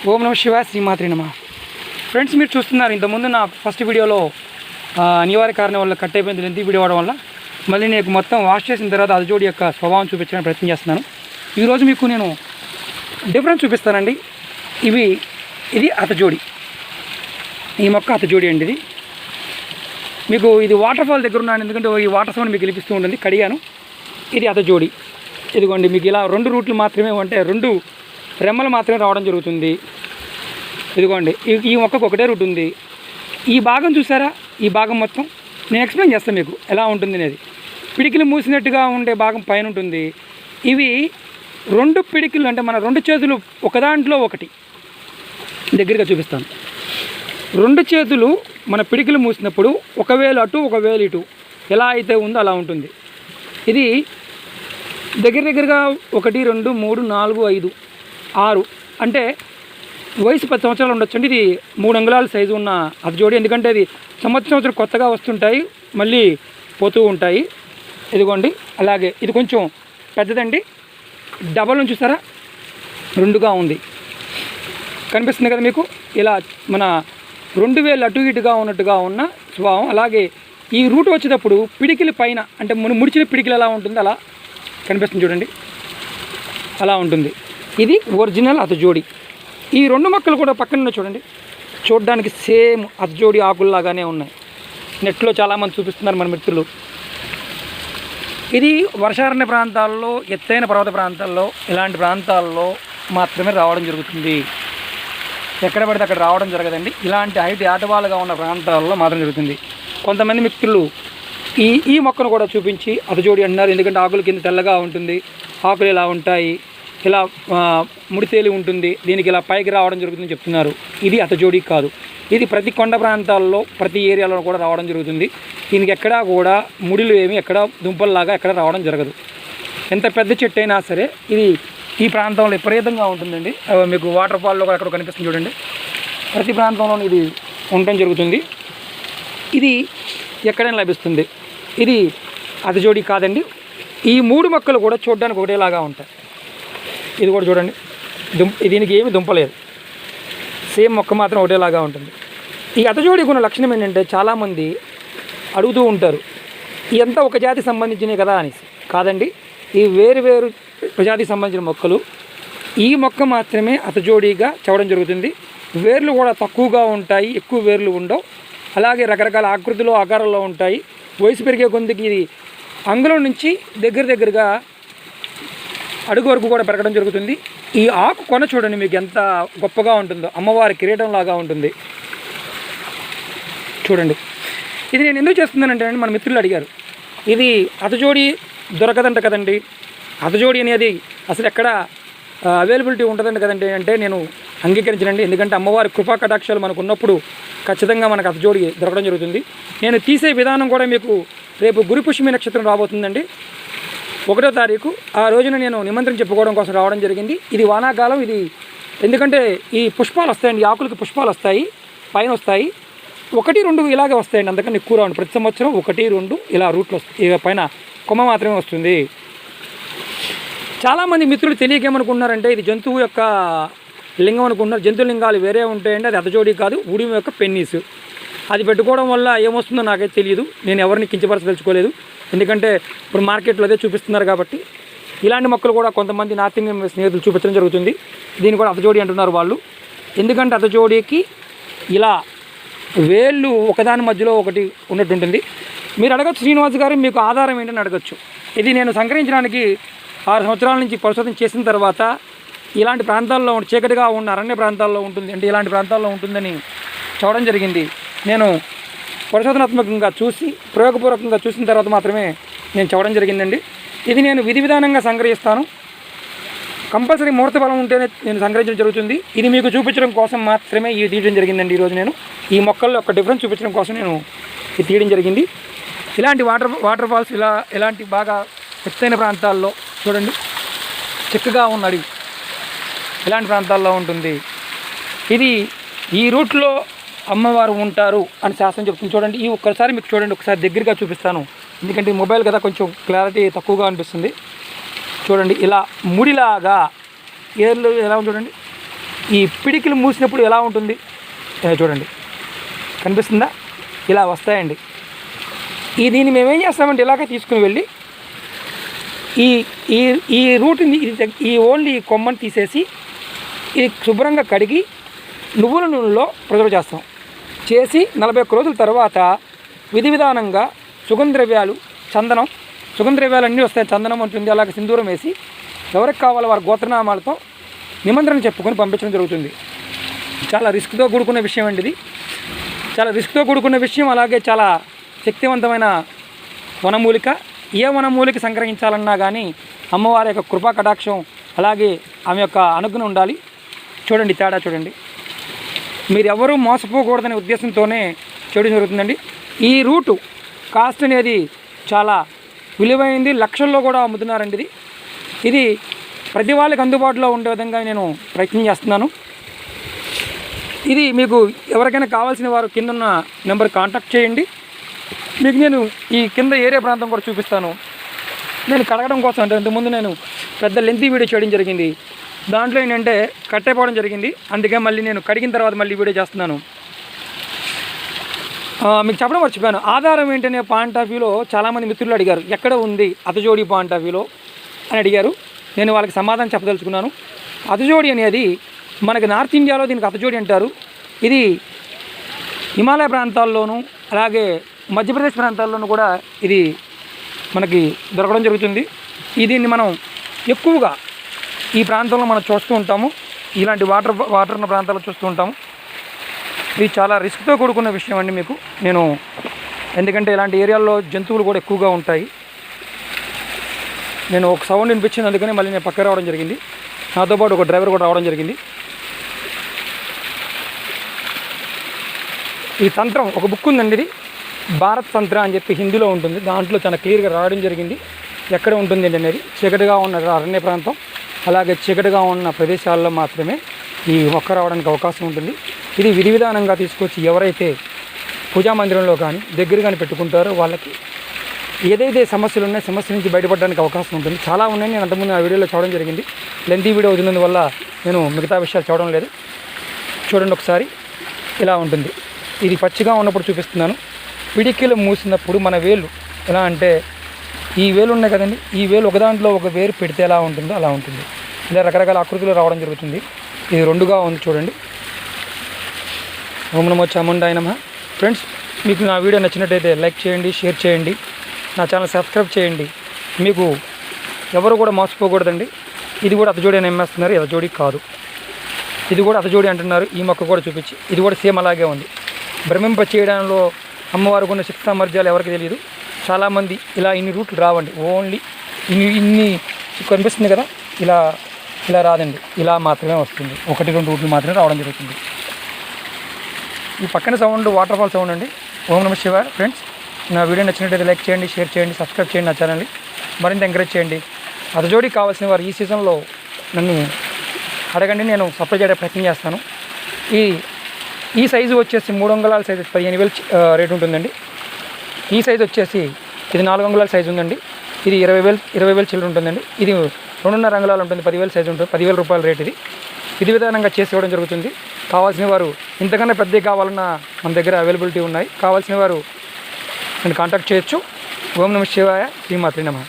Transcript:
ఓం నమ శివాయ, శ్రీమాత్రి నమ. ఫ్రెండ్స్, మీరు చూస్తున్నారు ఇంతకుముందు నా ఫస్ట్ వీడియోలో అనివార్య కారణం వల్ల కట్ అయిపోయింది లెంతీ వీడియో అవడం వల్ల మళ్ళీ నేను మొత్తం వాష్ చేసిన తర్వాత అతజోడి యొక్క స్వభావం చూపించడానికి ప్రయత్నం చేస్తున్నాను. ఈరోజు మీకు నేను డిఫరెన్స్ చూపిస్తానండి. ఇది అతజోడి, ఈ మొక్క అతజోడి అండి. ఇది మీకు ఇది వాటర్ ఫాల్ దగ్గర ఉన్నాను, ఎందుకంటే ఈ వాటర్ సౌండ్ మీకు వినిపిస్తూ ఉంటుంది. కడిగాను. ఇది అతజోడి. ఇదిగోండి, మీకు ఇలా 2 రూట్లు మాత్రమే, అంటే 2 రెమ్మలు మాత్రమే రావడం జరుగుతుంది. ఇదిగోండి, ఈ మొక్కకు ఒకటే రూట్ ఉంది. ఈ భాగం చూసారా, ఈ భాగం మొత్తం నేను ఎక్స్ప్లెయిన్ చేస్తాను మీకు ఎలా ఉంటుంది అనేది. పిడికిలు మూసినట్టుగా ఉండే భాగం పైన ఉంటుంది. ఇవి 2 పిడికిలు, అంటే మన 2 చేతులు ఒకదాంట్లో ఒకటి. దగ్గరగా చూపిస్తాను. 2 చేతులు మన పిడికిలు మూసినప్పుడు ఒక వేలు అటు ఒక వేలు ఇటు ఎలా అయితే ఉందో అలా ఉంటుంది. ఇది దగ్గరగా 1 2 3 4 5 6, అంటే వయసు 10 సంవత్సరాలు ఉండొచ్చండి. ఇది 3 అంగుళాల సైజు ఉన్న అతజోడి. ఎందుకంటే అది సంవత్సరం కొత్తగా వస్తుంటాయి, మళ్ళీ పోతూ ఉంటాయి. ఇదిగోండి, అలాగే ఇది కొంచెం పెద్దదండి. డబల్ నుంచి చూసారా, 2గా ఉంది, కనిపిస్తుంది కదా మీకు. ఇలా మన 2 వేలు అటు ఇటుగా ఉన్నట్టుగా ఉన్న స్వభావం. అలాగే ఈ రూట్ వచ్చేటప్పుడు పిడికిలి పైన, అంటే ముడిచిన పిడికిలు ఎలా ఉంటుంది అలా కనిపిస్తుంది చూడండి, అలా ఉంటుంది. ఇది ఒరిజినల్ అతజోడి. ఈ 2 మొక్కలు కూడా పక్కన చూడండి, చూడడానికి సేమ్ అతజోడి ఆకుల్లాగానే ఉన్నాయి. నెట్లో చాలామంది చూపిస్తున్నారు మన మిత్రులు. ఇది వర్షారణ్య ప్రాంతాల్లో, ఎత్తైన పర్వత ప్రాంతాల్లో, ఇలాంటి ప్రాంతాల్లో మాత్రమే రావడం జరుగుతుంది. ఎక్కడ పడితే అక్కడ రావడం జరగదండి. ఇలాంటి హైట్ ఆటవాలుగా ఉన్న ప్రాంతాల్లో మాత్రం జరుగుతుంది. కొంతమంది మిత్రులు ఈ మొక్కను కూడా చూపించి అతజోడి అంటున్నారు. ఎందుకంటే ఆకులు కింద తెల్లగా ఉంటుంది, ఆకులు ఇలా ఉంటాయి, ఇలా ముడితేలి ఉంటుంది, దీనికి ఇలా పైకి రావడం జరుగుతుందని చెప్తున్నారు. ఇది అతజోడి కాదు. ఇది ప్రతి కొండ ప్రాంతాల్లో, ప్రతి ఏరియాలో కూడా రావడం జరుగుతుంది. దీనికి ఎక్కడా కూడా ముడిలు ఏమి, ఎక్కడ దుంపల్లాగా ఎక్కడ రావడం జరగదు. ఎంత పెద్ద చెట్టు అయినా సరే ఇది ఈ ప్రాంతంలో విపరీతంగా ఉంటుందండి. మీకు వాటర్ ఫాల్లో కూడా అక్కడ కనిపిస్తుంది చూడండి. ప్రతి ప్రాంతంలో ఇది ఉండటం జరుగుతుంది. ఇది ఎక్కడైనా లభిస్తుంది. ఇది అతజోడి కాదండి. ఈ 3 మొక్కలు కూడా చూడడానికి ఒకటేలాగా ఉంటాయి. ఇది కూడా చూడండి, దీనికి ఏమి దుంపలేదు, సేమ్ మొక్క మాత్రం ఒకటేలాగా ఉంటుంది. ఈ అతజోడికి ఉన్న లక్షణం ఏంటంటే, చాలామంది అడుగుతూ ఉంటారు, ఇదంతా ఒక జాతికి సంబంధించినవి కదా అనేసి. కాదండి, ఈ వేరు ప్రజాతికి సంబంధించిన మొక్కలు. ఈ మొక్క మాత్రమే అతజోడిగా చవడం జరుగుతుంది. వేర్లు కూడా తక్కువగా ఉంటాయి, ఎక్కువ వేర్లు ఉండవు. అలాగే రకరకాల ఆకృతిలో, ఆకారాల్లో ఉంటాయి. వయసు పెరిగే కొద్దికి ఇది అంగుళం నుంచి దగ్గరగా అడుగు వరకు కూడా పెరగడం జరుగుతుంది. ఈ ఆకు కొన చూడండి మీకు ఎంత గొప్పగా ఉంటుందో, అమ్మవారి కిరీటం లాగా ఉంటుంది చూడండి. ఇది నేను ఎందుకు చేస్తున్నానంటే, మన మిత్రులు అడిగారు, ఇది అతజోడి దొరకదంట కదండి, అతజోడి అనేది అసలు ఎక్కడ అవైలబిలిటీ ఉంటుందంట కదండి అంటే, నేను అంగీకరించనండి. ఎందుకంటే అమ్మవారి కృపా కటాక్షాలు మనకు ఉన్నప్పుడు ఖచ్చితంగా మనకు అతజోడి దొరకడం జరుగుతుంది. నేను తీసే విధానం కూడా మీకు రేపు గురు పుష్యమి నక్షత్రం రాబోతుందండి, 1వ తారీఖు. ఆ రోజున నేను నిమంత్రణ చెప్పుకోవడం కోసం రావడం జరిగింది. ఇది వానాకాలం. ఇది ఎందుకంటే ఈ పుష్పాలు వస్తాయండి, ఆకులకి పుష్పాలు వస్తాయి, పైన వస్తాయి. 1 2 ఇలాగే వస్తాయండి, అందుకని ఎక్కువ రావండి. ప్రతి సంవత్సరం 1 2 ఇలా రూట్లు వస్తాయి, పైన కొమ్మ మాత్రమే వస్తుంది. చాలామంది మిత్రులు తెలియకేమనుకుంటున్నారంటే, ఇది జంతువు యొక్క లింగం అనుకుంటున్నారు. జంతు లింగాలు వేరే ఉంటాయండి, అది అతజోడి కాదు, ఉడిమి యొక్క పెన్నీసు. అది పెట్టుకోవడం వల్ల ఏమొస్తుందో నాకైతే తెలియదు. నేను ఎవరిని కించపరచదలుచుకోలేదు, ఎందుకంటే ఇప్పుడు మార్కెట్లో అదే చూపిస్తున్నారు కాబట్టి. ఇలాంటి మొక్కలు కూడా కొంతమంది నార్త్ ఇండియన్ స్నేహితులు చూపించడం జరుగుతుంది. దీన్ని కూడా అతజోడి అంటున్నారు వాళ్ళు. ఎందుకంటే అతజోడికి ఇలా వేళ్ళు ఒకదాని మధ్యలో ఒకటి ఉన్నట్టుంటుంది. మీరు అడగచ్చు, శ్రీనివాస్ గారు మీకు ఆధారం ఏంటని అడగచ్చు. ఇది నేను సంగ్రహించడానికి 6 సంవత్సరాల నుంచి పరిశోధన చేసిన తర్వాత ఇలాంటి ప్రాంతాల్లో చీకటిగా ఉన్న అరణ్య ప్రాంతాల్లో ఉంటుంది, అంటే ఇలాంటి ప్రాంతాల్లో ఉంటుందని చూడడం జరిగింది. నేను పరిశోధనాత్మకంగా చూసి, ప్రయోగపూర్వకంగా చూసిన తర్వాత మాత్రమే నేను చూడడం జరిగిందండి. ఇది నేను విధి విధానంగా సంగ్రహిస్తాను. కంపల్సరీ ముహూర్త బలం ఉంటేనే నేను సంగ్రహించడం జరుగుతుంది. ఇది మీకు చూపించడం కోసం మాత్రమే ఇది తీయడం జరిగిందండి. ఈరోజు నేను ఈ మొక్కల్లో ఒక డిఫరెన్స్ చూపించడం కోసం నేను ఇది తీయడం జరిగింది. ఇలాంటి వాటర్ ఫాల్స్ ఇలాంటి బాగా ఎత్తైన ప్రాంతాల్లో చూడండి, చిక్కగా ఉన్న అడవి ఇలాంటి ప్రాంతాల్లో ఉంటుంది. ఇది ఈ రూట్లో అమ్మవారు ఉంటారు అని శాస్త్రం చెప్తుంది. చూడండి, ఈ ఒక్కసారి మీకు చూడండి, ఒకసారి దగ్గరగా చూపిస్తాను, ఎందుకంటే మొబైల్ కదా కొంచెం క్లారిటీ తక్కువగా అనిపిస్తుంది. చూడండి, ఇలా ముడిలాగా ఏర్లు ఎలా ఉంది చూడండి, ఈ పిడికిలు మూసినప్పుడు ఎలా ఉంటుంది చూడండి, కనిపిస్తుందా? ఇలా వస్తాయండి. దీన్ని మేమేం చేస్తామంటే ఇలాగే తీసుకుని వెళ్ళి ఈ ఈ ఈ రూట్ని ఈ ఓన్లీ కొమ్మని తీసేసి ఇది శుభ్రంగా కడిగి నువ్వుల నూనెలో ప్రిజర్వ్ చేస్తాం. చేసి 41 రోజుల తర్వాత విధి విధానంగా సుగంధ ద్రవ్యాలు, చందనం, సుగంధ ద్రవ్యాలు అన్నీ వస్తాయి. చందనం ఉంటుంది, అలాగే సింధూరం వేసి ఎవరికి కావాలో వారి గోత్రనామాలతో నిమంత్రణ చెప్పుకొని పంపించడం జరుగుతుంది. చాలా రిస్క్తో కూడుకున్న విషయం అండి ఇది. చాలా రిస్క్తో కూడుకున్న విషయం, అలాగే చాలా శక్తివంతమైన వనమూలిక. ఏ వనమూలిక సంగ్రహించాలన్నా కానీ అమ్మవారి యొక్క కృపా కటాక్షం, అలాగే ఆమె యొక్క అనుగ్రహం ఉండాలి. చూడండి తేడా చూడండి. మీరు ఎవరూ మోసపోకూడదనే ఉద్దేశంతోనే చేయడం జరుగుతుందండి. ఈ రూటు కాస్ట్ అనేది చాలా విలువైంది, లక్షల్లో కూడా అమ్ముతున్నారండి. ఇది ప్రతి వాళ్ళకి అందుబాటులో ఉండే విధంగా నేను ప్రయత్నం చేస్తున్నాను. ఇది మీకు ఎవరికైనా కావాల్సిన వారు కింద ఉన్న నెంబర్ కాంటాక్ట్ చేయండి. మీకు నేను ఈ కింద ఏరియా ప్రాంతం కూడా చూపిస్తాను. నేను కడగడం కోసం అంటే ఇంతకుముందు నేను పెద్ద లెంతీ వీడియో చేయడం జరిగింది. దాంట్లో ఏంటంటే కట్టైపోవడం జరిగింది. అందుకే మళ్ళీ నేను కడిగిన తర్వాత మళ్ళీ వీడియో చేస్తున్నాను. మీకు చెప్పడం మర్చిపోయాను, ఆధారం ఏంటనే పాయింట్ ఆఫ్ వ్యూలో చాలామంది మిత్రులు అడిగారు, ఎక్కడ ఉంది అతజోడి పాయింట్ ఆఫ్ వ్యూలో అని అడిగారు. నేను వాళ్ళకి సమాధానం చెప్పదలుచుకున్నాను. అతజోడి అనేది మనకి నార్త్ ఇండియాలో దీనికి అతజోడి అంటారు. ఇది హిమాలయ ప్రాంతాల్లోనూ అలాగే మధ్యప్రదేశ్ ప్రాంతాల్లోనూ కూడా ఇది మనకి దొరకడం జరుగుతుంది. దీన్ని మనం ఎక్కువగా ఈ ప్రాంతంలో మనం చూస్తూ ఉంటాము. ఇలాంటి వాటర్ ఉన్న ప్రాంతాల్లో చూస్తూ ఉంటాము. ఇది చాలా రిస్క్తో కూడుకున్న విషయం అండి మీకు నేను, ఎందుకంటే ఇలాంటి ఏరియాల్లో జంతువులు కూడా ఎక్కువగా ఉంటాయి. నేను ఒక సౌండ్ వినిపించింది, అందుకని మళ్ళీ నేను పక్కకు రావడం జరిగింది. నాతో పాటు ఒక డ్రైవర్ కూడా రావడం జరిగింది. ఈ తంత్రం ఒక బుక్ ఉందండి, ఇది భారత్ తంత్ర అని చెప్పి హిందీలో ఉంటుంది. దాంట్లో చాలా క్లియర్గా రావడం జరిగింది ఎక్కడ ఉంటుంది అనేది. చీకటిగా ఉన్న అరణ్య ప్రాంతం, అలాగే చీకటిగా ఉన్న ప్రదేశాల్లో మాత్రమే ఈ మొక్క రావడానికి అవకాశం ఉంటుంది. ఇది విధి విధానంగా తీసుకొచ్చి ఎవరైతే పూజా మందిరంలో కానీ దగ్గర కానీ పెట్టుకుంటారో వాళ్ళకి ఏదైతే సమస్యలు ఉన్నాయో సమస్య నుంచి బయటపడడానికి అవకాశం ఉంటుంది. చాలా ఉన్నాయి, నేను అంతకుముందు ఆ వీడియోలో చూడడం జరిగింది. లెంతీ వీడియో వదిలినందువల్ల నేను మిగతా విషయాలు చూడడం లేదు. చూడండి ఒకసారి, ఇలా ఉంటుంది. ఇది పచ్చిగా ఉన్నప్పుడు చూపిస్తున్నాను. పిడికిలు మూసినప్పుడు మన వేలు ఎలా అంటే, ఈ వేలు ఉన్నాయి కదండి, ఈ వేలు ఒకదాంట్లో ఒక వేరు పెడితే ఎలా ఉంటుందో అలా ఉంటుంది. ఇలా రకరకాల ఆకృతిలో రావడం జరుగుతుంది. ఇది రెండుగా ఉంది చూడండి. ఓం నమో చాముండాయ నమః. ఫ్రెండ్స్, మీకు నా వీడియో నచ్చినట్టయితే లైక్ చేయండి, షేర్ చేయండి, నా ఛానల్ సబ్స్క్రైబ్ చేయండి. మీకు ఎవరు కూడా మోసపోకూడదండి. ఇది కూడా అతజోడి అని అమ్మేస్తున్నారు, అతజోడి కాదు. ఇది కూడా అతజోడి అంటున్నారు. ఈ మొక్క కూడా చూపించి ఇది కూడా సేమ్ అలాగే ఉంది. భ్రమింప చేయడంలో అమ్మవారికి ఉన్న శక్తి సామర్థ్యాలు ఎవరికి తెలియదు. చాలామంది ఇలా ఇన్ని రూట్లు రావండి, ఓన్లీ ఇన్ని కనిపిస్తుంది కదా, ఇలా రాదండి, ఇలా మాత్రమే వస్తుంది. 1-2 రూట్లు మాత్రమే రావడం జరుగుతుంది. ఈ పక్కన సౌండ్ వాటర్ ఫాల్ సౌండ్ అండి. ఓం నమః శివాయ. ఫ్రెండ్స్, నా వీడియో నచ్చినట్టయితే లైక్ చేయండి, షేర్ చేయండి, సబ్స్క్రైబ్ చేయండి, నా ఛానల్ని మరింత ఎంకరేజ్ చేయండి. అతజోడి కావాల్సిన వారు ఈ సీజన్లో నన్ను అడగండి, నేను సప్లై చేయడానికి ప్రయత్నం చేస్తాను. ఈ సైజు వచ్చేసి 3 అంగుళాల సైజు 15,000 రేట్ ఉంటుందండి. ఈ సైజు వచ్చేసి ఇది 4 అంగుళాల సైజు ఉందండి. ఇది 20,000 చిల్లర ఉంటుందండి. ఇది 2.5 అంగుళాలు ఉంటుంది, 10,000 సైజు ఉంటుంది, 10,000 రూపాయల రేట్. ఇది విధానంగా చేసి ఇవ్వడం జరుగుతుంది. కావాల్సిన వారు ఇంతకన్నా పెద్దవి కావాలన్నా మన దగ్గర అవైలబిలిటీ ఉన్నాయి. కావాల్సిన వారు నేను కాంటాక్ట్ చేయొచ్చు. ఓం నమః శివాయ. శ్రీమాత్రే నమః.